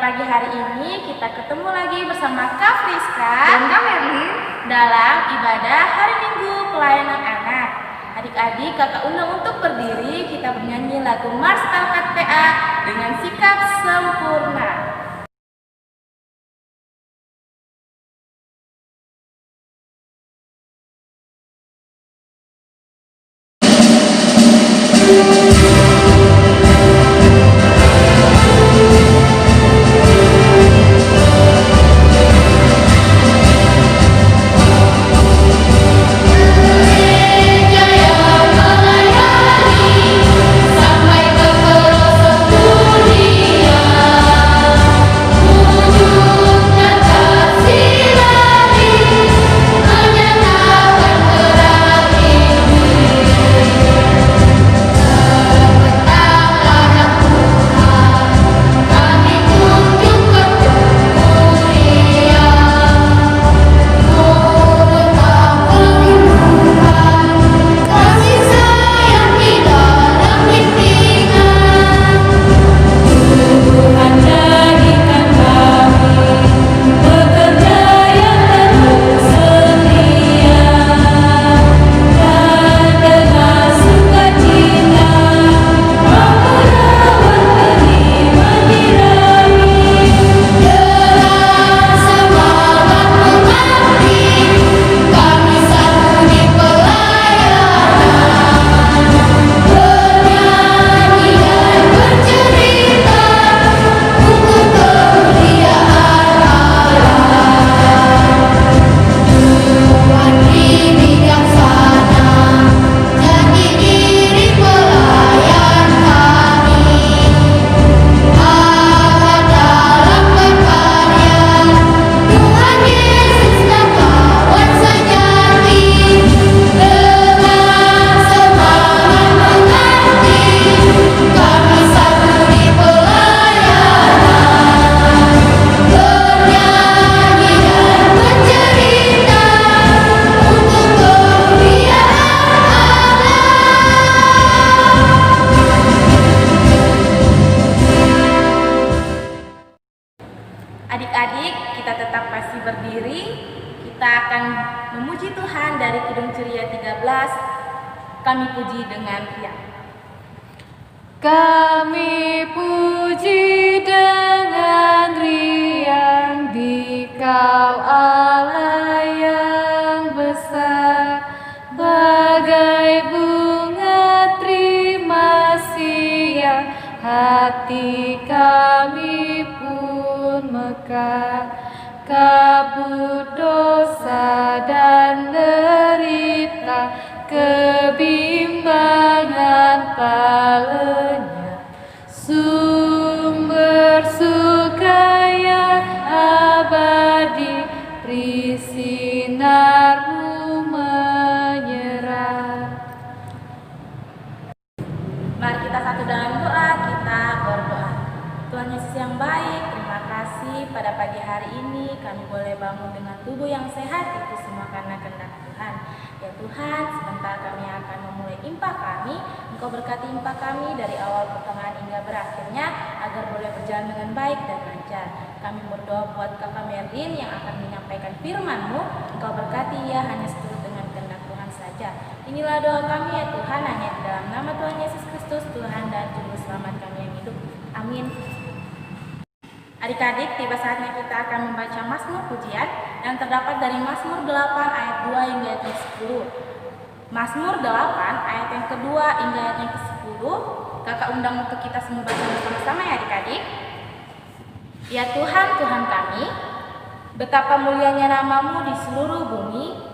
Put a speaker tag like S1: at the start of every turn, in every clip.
S1: pagi hari ini kita ketemu lagi bersama Kak Friska
S2: dan Kak Merlin
S1: dalam ibadah hari Minggu pelayanan anak. Adik-adik kakak undang untuk berdiri, kita bernyanyi lagu Mars Alkat PA dengan sikap sempurna. Adik-adik, kita tetap masih berdiri. Kita akan memuji Tuhan dari Kidung Ceria 13. Kami puji dengan riang.
S2: Kami puji dengan riang Dikau Allah yang besar, bagai bunga terima kasih yang hati kami pun mekar. Kabut dosa dan derita, kebimbangan palanya, sumber sukaya abadi, beri sinarmu menyerah.
S1: Mari kita satu dalam doa, kita berdoa. Tuhan Yesus yang baik, terima kasih pada pagi hari ini kami boleh bangun dengan tubuh yang sehat, itu semua karena kehendak Tuhan. Ya Tuhan, sebentar kami akan memulai impa kami. Engkau berkati impa kami dari awal pertengahan hingga berakhirnya, agar boleh berjalan dengan baik dan lancar. Kami berdoa buat Kakak Merlin yang akan menyampaikan firman-Mu. Engkau berkati ya, hanya seturut dengan kehendak Tuhan saja. Inilah doa kami ya Tuhan, hanya di dalam nama Tuhan Yesus Kristus, Tuhan dan Juru Selamat kami yang hidup. Amin. Adik-adik, tiba saatnya kita akan membaca Mazmur pujian yang terdapat dari Mazmur 8 ayat 2 hingga ayat 10. Mazmur 8 ayat yang kedua hingga ayat yang ke-10. Kakak undang untuk kita semua baca bersama-sama ya adik-adik. Ya Tuhan, Tuhan kami, betapa mulianya nama-Mu di seluruh bumi.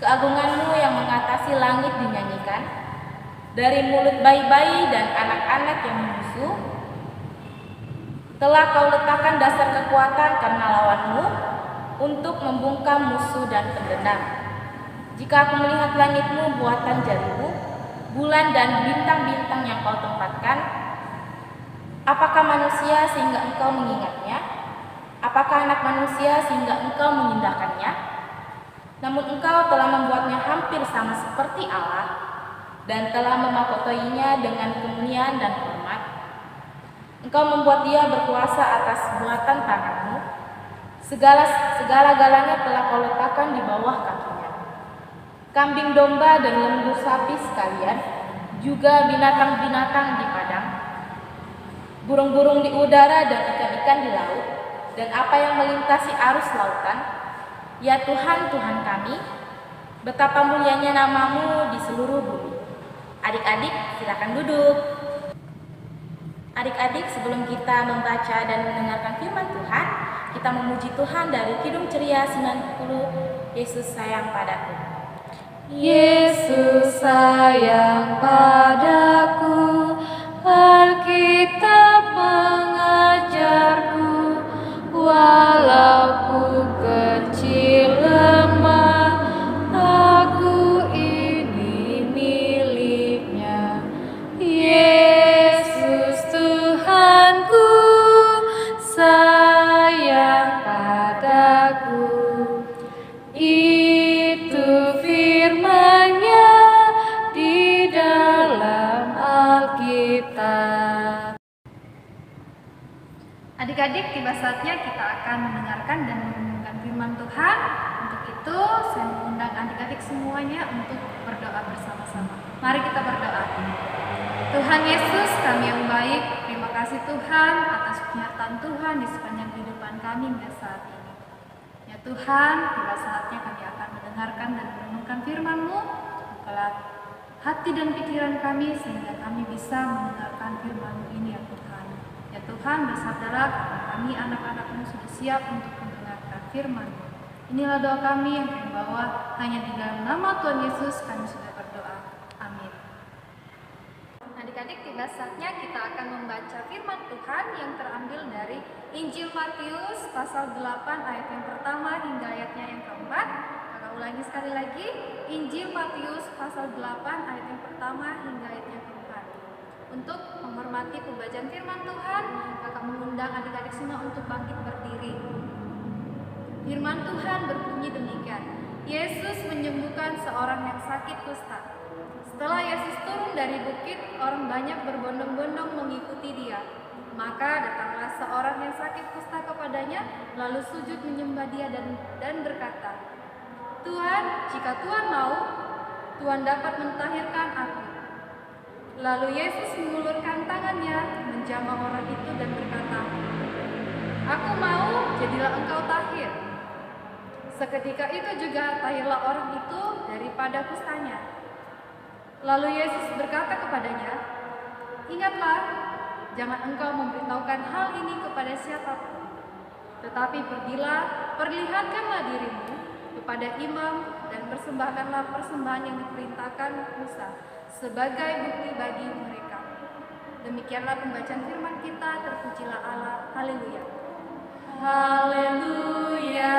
S1: Keagungan-Mu yang mengatasi langit dinyanyikan. Dari mulut bayi-bayi dan anak-anak yang membusuk, telah Kau letakkan dasar kekuatan karena lawan-Mu untuk membungkam musuh dan pendendam. Jika aku melihat langit-Mu buatan jarimu, bulan dan bintang-bintang yang Kau tempatkan, apakah manusia sehingga Engkau mengingatnya? Apakah anak manusia sehingga Engkau mengindahkannya? Namun Engkau telah membuatnya hampir sama seperti Allah dan telah memahkotoinya dengan kemuliaan dan hormat. Engkau membuat dia berkuasa atas muatan tanganmu. Segala-galanya telah kau letakkan di bawah kakinya. Kambing domba dan lembu sapi sekalian, juga binatang-binatang di padang, burung-burung di udara dan ikan-ikan di laut, dan apa yang melintasi arus lautan. Ya Tuhan, Tuhan kami, betapa mulianya namamu di seluruh bumi. Adik-adik, silakan duduk. Adik-adik, sebelum kita membaca dan mendengarkan firman Tuhan, kita memuji Tuhan dari Kidung Ceria 90, Yesus sayang padaku.
S2: Yesus sayang padaku, Alkitab mengajarku, walau ku kecil lemah, aku ini miliknya. Yesus Tuhanku sayang padaku. Itu firman-Nya di dalam Alkitab.
S3: Adik-adik, tiba saatnya kita akan mendengarkan dan merenungkan firman Tuhan. Untuk itu, saya mengundang adik-adik semuanya untuk berdoa bersama-sama. Mari kita berdoa. Tuhan Yesus, kami yang baik, terima kasih Tuhan atas penyertaan Tuhan di sepanjang kehidupan kami hingga saat ini. Ya Tuhan, tiba saatnya kami akan mendengarkan dan merenungkan firman-Mu. Bukalah hati dan pikiran kami sehingga kami bisa mendengarkan firman-Mu ini ya Tuhan. Ya Tuhan, bersabdalah karena kami anak-anak-Mu sudah siap untuk mendengarkan firman-Mu. Inilah doa kami yang kami bawa, hanya di dalam nama Tuhan Yesus kami sudah berdoa. Amin. Adik-adik, tiba saatnya kita akan membaca firman Tuhan yang terambil dari Injil Matius pasal 8 ayat yang pertama hingga ayatnya yang keempat. Kakak ulangi sekali lagi, Injil Matius pasal 8 ayat yang pertama hingga ayat yang keempat. Untuk menghormati pembacaan firman Tuhan, kakak mengundang adik-adik semua untuk bangkit berdiri. Firman Tuhan berbunyi demikian. Yesus menyembuhkan seorang yang sakit kusta. Setelah Yesus turun dari bukit, orang banyak berbondong-bondong mengikuti dia. Maka datanglah seorang yang sakit kusta kepadanya, lalu sujud menyembah dia dan berkata, Tuhan, jika Tuhan mau, Tuhan dapat mentahirkan aku. Lalu Yesus mengulurkan tangannya, menjamah orang itu dan berkata, Aku mau, jadilah engkau tahir. Seketika itu juga tahirlah orang itu daripada kustanya. Lalu Yesus berkata kepadanya, Ingatlah, jangan engkau memberitahukan hal ini kepada siapapun. Tetapi pergilah, perlihatkanlah dirimu kepada imam dan persembahkanlah persembahan yang diperintahkan Musa sebagai bukti bagi mereka. Demikianlah pembacaan firman kita, terpujilah Allah. Haleluya. Haleluya.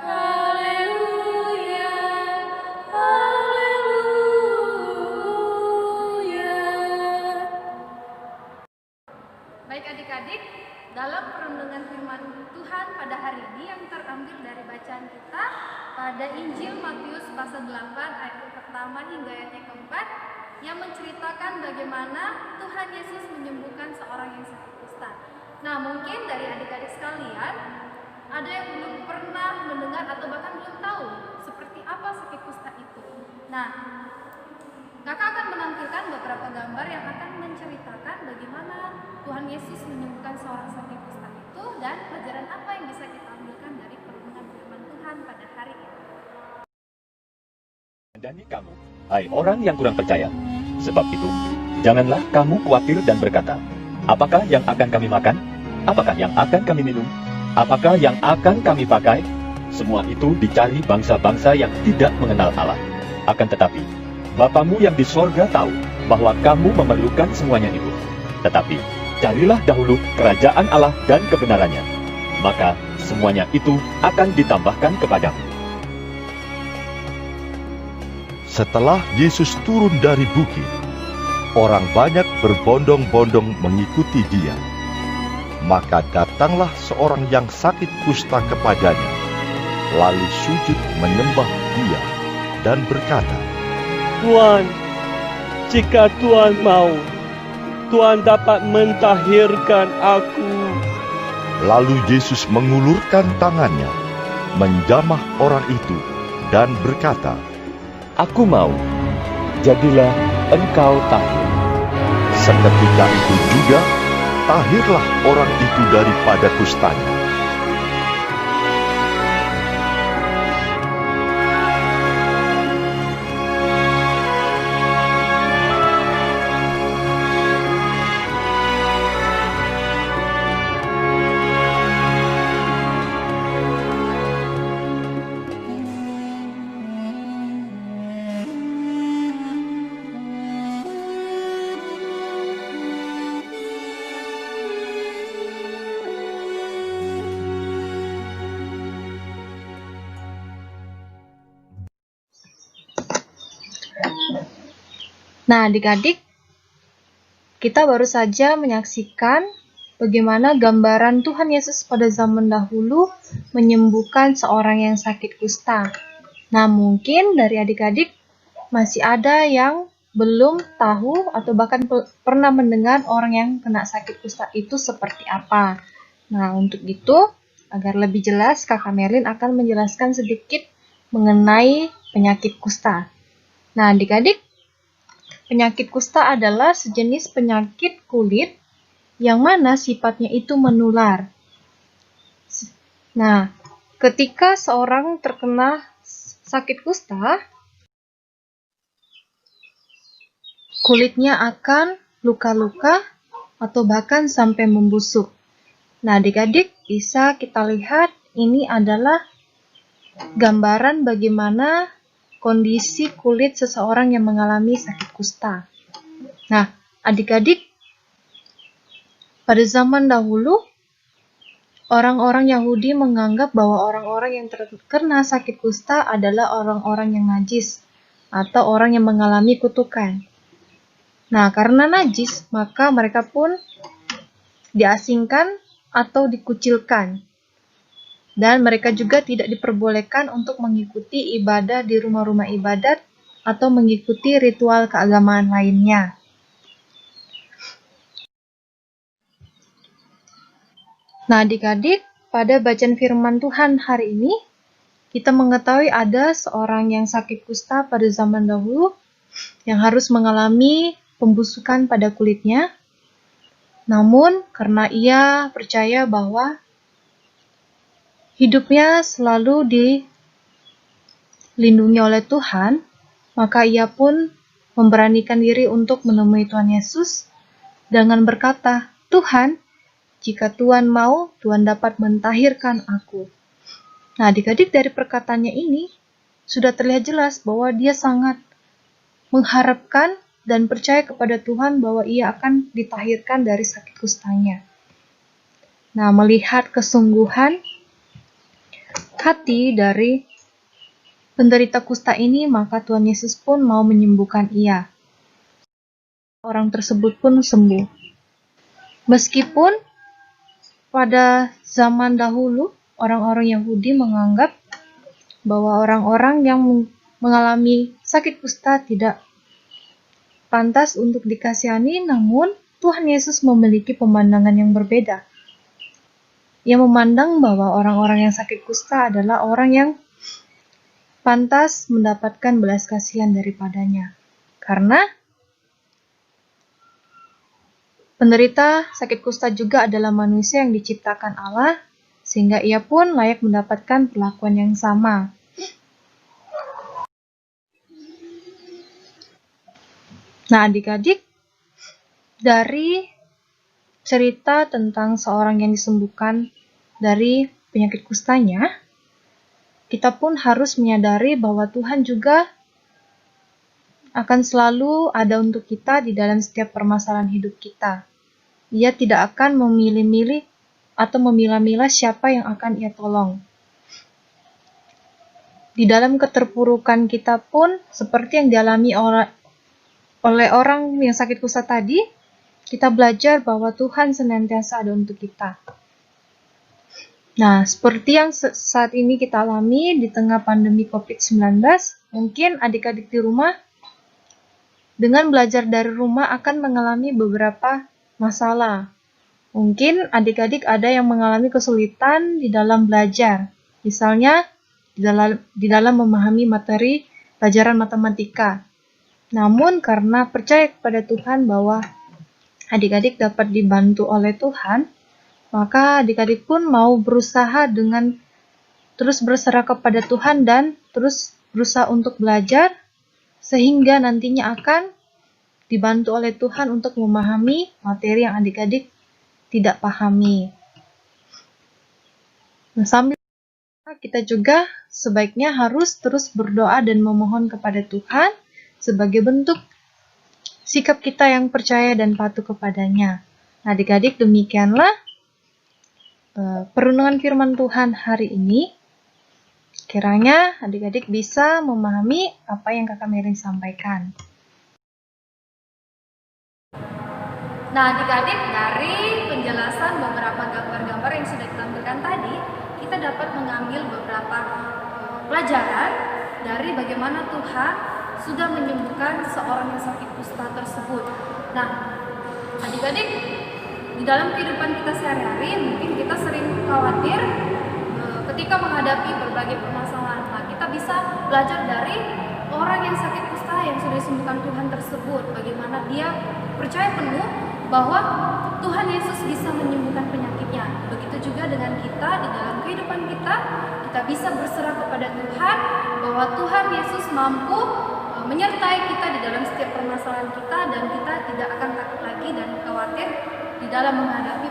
S3: Haleluya. Haleluya. Baik adik-adik, dalam perenungan firman Tuhan pada hari ini yang terambil dari bacaan kita pada Injil Matius pasal 8 ayat yang pertama hingga ayat yang keempat, yang menceritakan bagaimana Tuhan Yesus menyembuhkan seorang yang sakit kusta. Nah, mungkin dari adik-adik sekalian ada yang belum pernah mendengar atau bahkan belum tahu seperti apa sakit kusta itu. Nah, kakak akan menampilkan beberapa gambar yang akan menceritakan bagaimana Tuhan Yesus menyembuhkan seorang sakit kusta itu dan pelajaran apa yang bisa kita ambilkan dari perenungan firman Tuhan pada hari ini.
S4: Dan kamu, hai orang yang kurang percaya. Sebab itu, janganlah kamu khawatir dan berkata, apakah yang akan kami makan? Apakah yang akan kami minum? Apakah yang akan kami pakai? Semua itu dicari bangsa-bangsa yang tidak mengenal Allah. Akan tetapi, Bapamu yang di sorga tahu bahwa kamu memerlukan semuanya itu. Tetapi, carilah dahulu kerajaan Allah dan kebenarannya. Maka, semuanya itu akan ditambahkan kepadamu.
S5: Setelah Yesus turun dari bukit, orang banyak berbondong-bondong mengikuti dia. Maka datanglah seorang yang sakit kusta kepadanya, lalu sujud menyembah dia dan berkata,
S6: Tuhan, jika Tuhan mau, Tuhan dapat mentahirkan aku.
S5: Lalu Yesus mengulurkan tangannya, menjamah orang itu, dan berkata,
S4: Aku mau, jadilah engkau tahir.
S5: seketika itu juga, tahirlah orang itu daripada kustanya.
S2: Nah, adik-adik, kita baru saja menyaksikan bagaimana gambaran Tuhan Yesus pada zaman dahulu menyembuhkan seorang yang sakit kusta. Nah, mungkin dari adik-adik masih ada yang belum tahu atau bahkan pernah mendengar orang yang kena sakit kusta itu seperti apa. Nah, untuk itu, agar lebih jelas, Kakak Merlin akan menjelaskan sedikit mengenai penyakit kusta. Nah, adik-adik, penyakit kusta adalah sejenis penyakit kulit yang mana sifatnya itu menular. Nah, ketika seorang terkena sakit kusta, kulitnya akan luka-luka atau bahkan sampai membusuk. Nah, adik-adik bisa kita lihat ini adalah gambaran bagaimana kondisi kulit seseorang yang mengalami sakit kusta. Nah, adik-adik, pada zaman dahulu, orang-orang Yahudi menganggap bahwa orang-orang yang terkena sakit kusta adalah orang-orang yang najis atau orang yang mengalami kutukan. Nah, karena najis, maka mereka pun diasingkan atau dikucilkan. Dan mereka juga tidak diperbolehkan untuk mengikuti ibadah di rumah-rumah ibadat atau mengikuti ritual keagamaan lainnya. Nah, adik-adik, pada bacaan firman Tuhan hari ini, kita mengetahui ada seorang yang sakit kusta pada zaman dahulu yang harus mengalami pembusukan pada kulitnya. Namun, karena ia percaya bahwa hidupnya selalu dilindungi oleh Tuhan, maka ia pun memberanikan diri untuk menemui Tuhan Yesus dengan berkata, Tuhan, jika Tuhan mau, Tuhan dapat mentahirkan aku. Nah, adik-adik, dari perkataannya ini sudah terlihat jelas bahwa dia sangat mengharapkan dan percaya kepada Tuhan bahwa ia akan ditahirkan dari sakit kustanya. Nah, melihat kesungguhan hati dari penderita kusta ini, maka Tuhan Yesus pun mau menyembuhkan ia. Orang tersebut pun sembuh. Meskipun pada zaman dahulu, orang-orang Yahudi menganggap bahwa orang-orang yang mengalami sakit kusta tidak pantas untuk dikasihani, namun Tuhan Yesus memiliki pemandangan yang berbeda. Ia memandang bahwa orang-orang yang sakit kusta adalah orang yang pantas mendapatkan belas kasihan daripadanya. Karena penderita sakit kusta juga adalah manusia yang diciptakan Allah, sehingga ia pun layak mendapatkan perlakuan yang sama. Nah, adik-adik, dari cerita tentang seorang yang disembuhkan dari penyakit kustanya, kita pun harus menyadari bahwa Tuhan juga akan selalu ada untuk kita di dalam setiap permasalahan hidup kita. Ia tidak akan memilih-milih atau memilah-milah siapa yang akan ia tolong. Di dalam keterpurukan kita pun, seperti yang dialami oleh orang yang sakit kusta tadi, kita belajar bahwa Tuhan senantiasa ada untuk kita. Nah, seperti yang saat ini kita alami di tengah pandemi COVID-19, mungkin adik-adik di rumah dengan belajar dari rumah akan mengalami beberapa masalah. Mungkin adik-adik ada yang mengalami kesulitan di dalam belajar, misalnya di dalam memahami materi pelajaran matematika. Namun karena percaya kepada Tuhan bahwa adik-adik dapat dibantu oleh Tuhan, maka adik-adik pun mau berusaha dengan terus berserah kepada Tuhan dan terus berusaha untuk belajar, sehingga nantinya akan dibantu oleh Tuhan untuk memahami materi yang adik-adik tidak pahami. Nah, sambil kita juga sebaiknya harus terus berdoa dan memohon kepada Tuhan sebagai bentuk sikap kita yang percaya dan patuh kepadanya. Nah, adik-adik, demikianlah perenungan firman Tuhan hari ini. Kiranya adik-adik bisa memahami apa yang Kakak Mary sampaikan.
S3: Nah, adik-adik, dari penjelasan beberapa gambar-gambar yang sudah ditampilkan tadi, kita dapat mengambil beberapa pelajaran dari bagaimana Tuhan sudah menyembuhkan seorang yang sakit kusta tersebut. Nah, adik-adik, di dalam kehidupan kita sehari-hari mungkin kita sering khawatir ketika menghadapi berbagai permasalahan. Nah, kita bisa belajar dari orang yang sakit kusta yang sudah disembuhkan Tuhan tersebut, bagaimana dia percaya penuh bahwa Tuhan Yesus bisa menyembuhkan penyakitnya. Begitu juga dengan kita di dalam kehidupan kita bisa berserah kepada Tuhan bahwa Tuhan Yesus mampu menyertai kita di dalam setiap permasalahan kita, dan kita tidak akan takut lagi dan khawatir di dalam menghadapi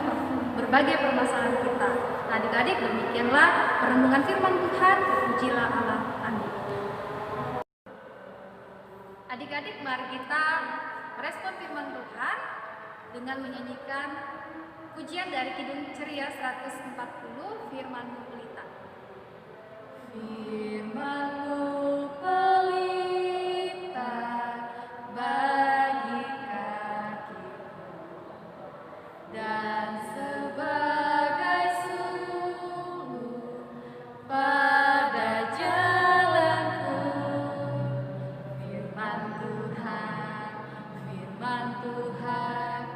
S3: berbagai permasalahan kita. Nah, adik-adik, demikianlah perenungan firman Tuhan. Pujilah Allah. Amin. Adik-adik, mari kita merespon firman Tuhan dengan menyanyikan pujian dari Kidung Ceria 140, Firman-Mu Pelita. Firman-Mu pelita bagi kakiku dan sebagai sulur pada jalanku. Firman Tuhan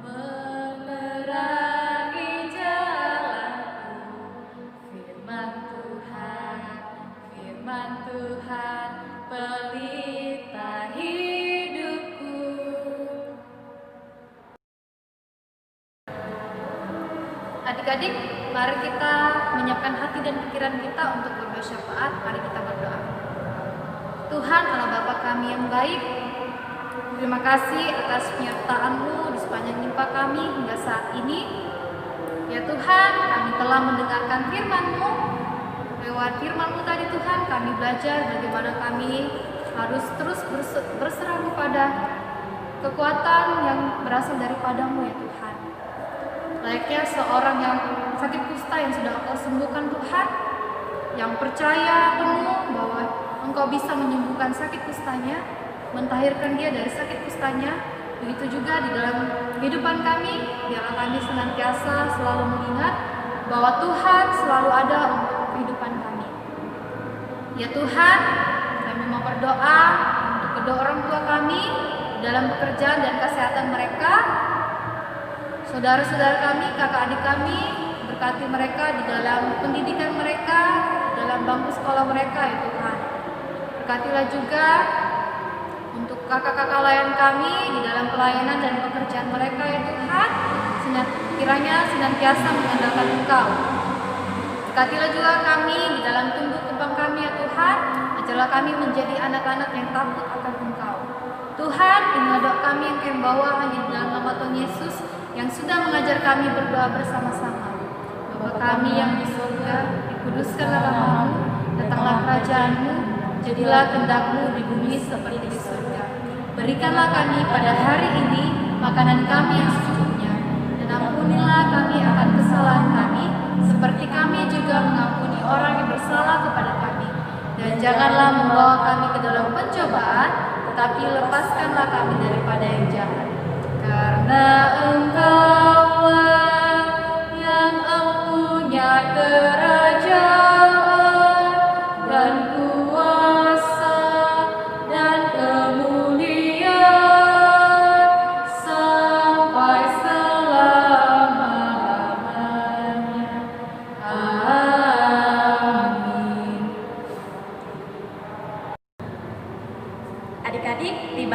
S3: menerangi jalanku. Firman Tuhan pelita hidupku. Adik-adik, mari kita menyiapkan hati dan pikiran kita untuk bersyafaat. Mari kita berdoa. Tuhan Allah Bapa kami yang baik, terima kasih atas penyertaan-Mu di sepanjang nyimpa kami hingga saat ini. Ya Tuhan, kami telah mendengarkan firman-Mu. Lewat firman-Mu tadi Tuhan, kami belajar bagaimana kami harus terus berserah kepada kekuatan yang berasal daripada-Mu ya Tuhan. Layaknya seorang yang sakit kusta yang sudah Engkau sembuhkan Tuhan, yang percaya penuh bahwa Engkau bisa menyembuhkan sakit kustanya, mentahirkan dia dari sakit kustanya. Begitu juga di dalam kehidupan kami, biarlah kami senantiasa selalu mengingat bahwa Tuhan selalu ada untuk kehidupan kami. Ya Tuhan, kami mau berdoa untuk kedua orang tua kami dalam pekerjaan dan kesehatan mereka, saudara-saudara kami, kakak adik kami, berkati mereka di dalam pendidikan mereka, dalam bangku sekolah mereka ya Tuhan. Berkatilah juga untuk kakak-kakak layan kami di dalam pelayanan dan pekerjaan mereka ya Tuhan, kiranya senantiasa mengandalkan Engkau. Berkatilah juga kami di dalam tumbuh kembang kami ya Tuhan, ajarlah kami menjadi anak-anak yang takut akan Engkau. Tuhan, inilah doa kami yang kami bawa hanya di dalam nama Tuhan Yesus yang sudah mengajar kami berdoa bersama-sama. Bapa kami yang di surga, dikuduskanlah namamu, datanglah kerajaan-Mu, jadilah kehendak-Mu di bumi seperti di surga. Berikanlah kami pada hari ini makanan kami yang secukupnya, dan ampunilah kami akan kesalahan kami, seperti kami juga mengampuni orang yang bersalah kepada kami. Dan janganlah membawa kami ke dalam pencobaan, tetapi lepaskanlah kami daripada yang jahat. Karena Engkaulah yang mempunyai kerajaan dan kuasa dan kemuliaan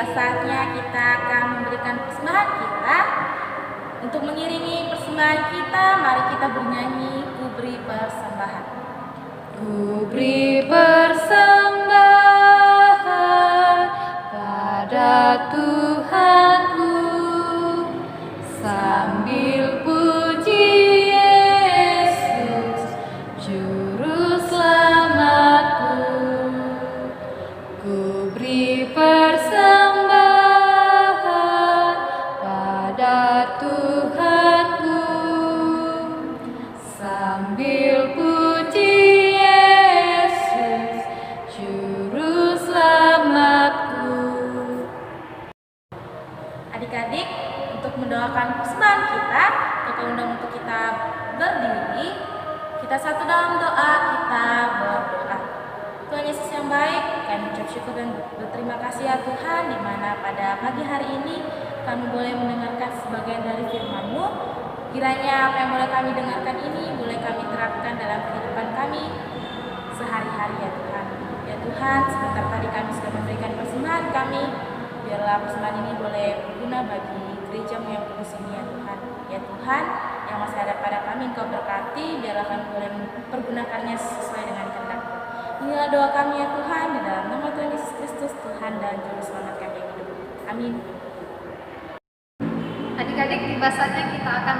S1: tiba saatnya kita akan memberikan persembahan kita. Untuk mengiringi persembahan kita, mari kita bernyanyi Ku Beri Persembahan. Ku beri persembahan pada Tuhanku, sambil puji Yesus, Juru Selamatku. Ku beri persembahan pada Tuhanku, sambil puji Yesus, Juru Selamatku. Adik-adik, untuk mendoakan persembahan kita, kita undang untuk kita berdiri. Kita satu dalam doa, kita berdoa. Tuhan Yesus yang baik, kami ucap syukur dan berterima kasih ya Tuhan, di mana pada pagi hari ini kami boleh mendengarkan sebagian dari firman-Mu. Kiranya apa yang boleh kami dengarkan ini boleh kami terapkan dalam kehidupan kami sehari-hari ya Tuhan. Ya Tuhan, sebentar tadi kami sudah memberikan persembahan kami. Biarlah persembahan ini boleh berguna bagi gereja-Mu yang kudus ini ya Tuhan. Ya Tuhan, yang masih ada pada kami Engkau berkati, biarlah kami boleh mempergunakannya sesuai dengan kehendak-Mu. Inilah doa kami ya Tuhan, di dalam nama Tuhan Yesus Kristus, Tuhan dan Juru Selamat kami yang hidup. Amin.
S3: Adik-adik, tiba saatnya kita akan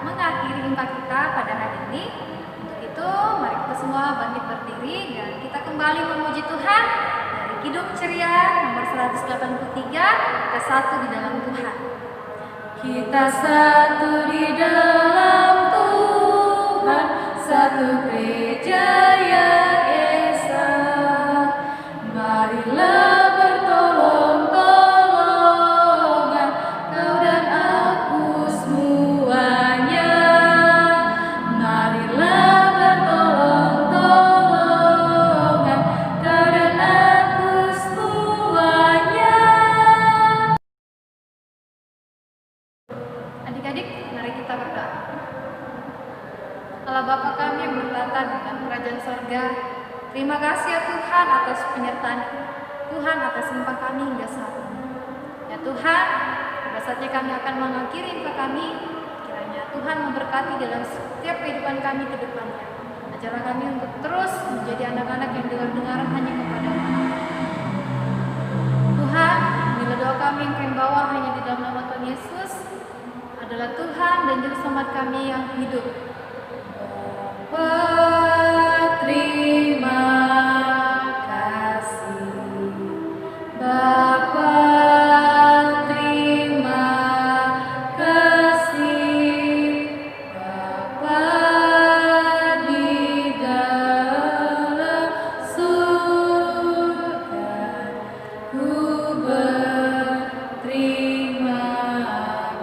S3: mengakhiri imbah kita pada hari ini. Untuk itu, mari kita semua bangkit berdiri dan kita kembali memuji Tuhan dari Kidung Ceria nomor 183, kita satu di dalam Tuhan.
S1: Kita satu di dalam Tuhan, satu gereja yang esa. Marilah bertolong-tolongan, kau dan aku semuanya. Marilah bertolong-tolongan, kau dan aku semuanya.
S3: Adik-adik, mari kita berdoa. Allah Bapa kami yang bertata di dalam kerajaan sorga, terima kasih ya Tuhan atas penyertaan Tuhan atas limpah kami hingga saat ini. Ya Tuhan, pada saatnya kami akan mengakhiri limpah kami, kiranya Tuhan memberkati dalam setiap kehidupan kami ke depannya. Ajarlah kami untuk terus menjadi anak-anak yang dengar-dengaran hanya kepada-Mu. Tuhan, inilah doa kami yang kami bawa hanya di dalam nama Tuhan Yesus, adalah Tuhan dan Juru Selamat kami yang hidup. Terima kasih Bapa, terima kasih Bapa di dalam surga, ku berterima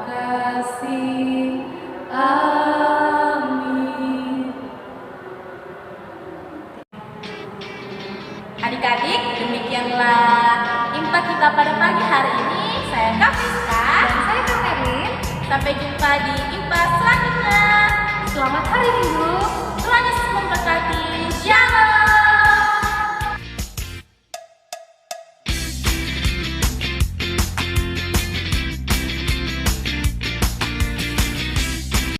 S3: kasih. Amin. Adik-adik, demikianlah imbah kita pada pagi hari ini. Saya Kak Friska Dan saya Kak Merlin.
S1: Sampai jumpa di imbah selanjutnya.
S3: Selamat hari Minggu.
S1: Tuhan Yesus memberkati.